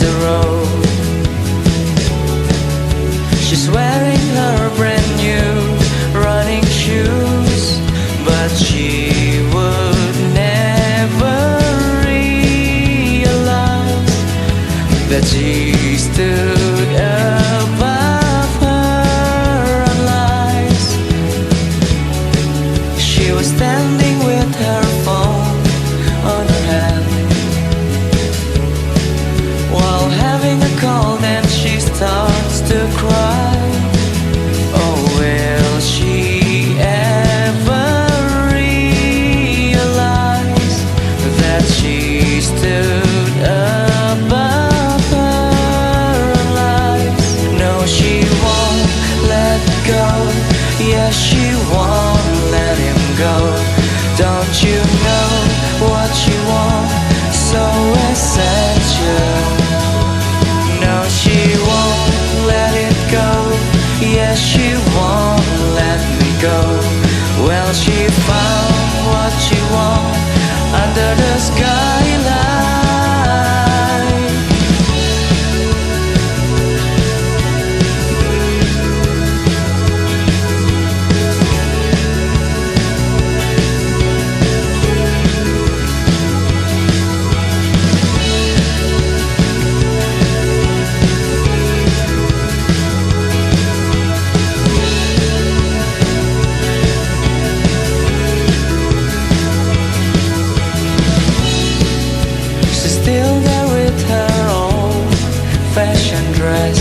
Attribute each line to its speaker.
Speaker 1: the road. She's wearing her brand new running shoes, but she would never realize that she stood above her own lies. She was standing with her phone on her hand while having a cold, and she starts to cry. Oh, will she ever realize that she stood above her own lies? No, she won't let go. Yes, she won't let him go. Don't you know what you want? So essential. No, she won't let it go. Yes, she won't let me go. Well, she found what she wants under the skyline. Still there with her old fashioned dress,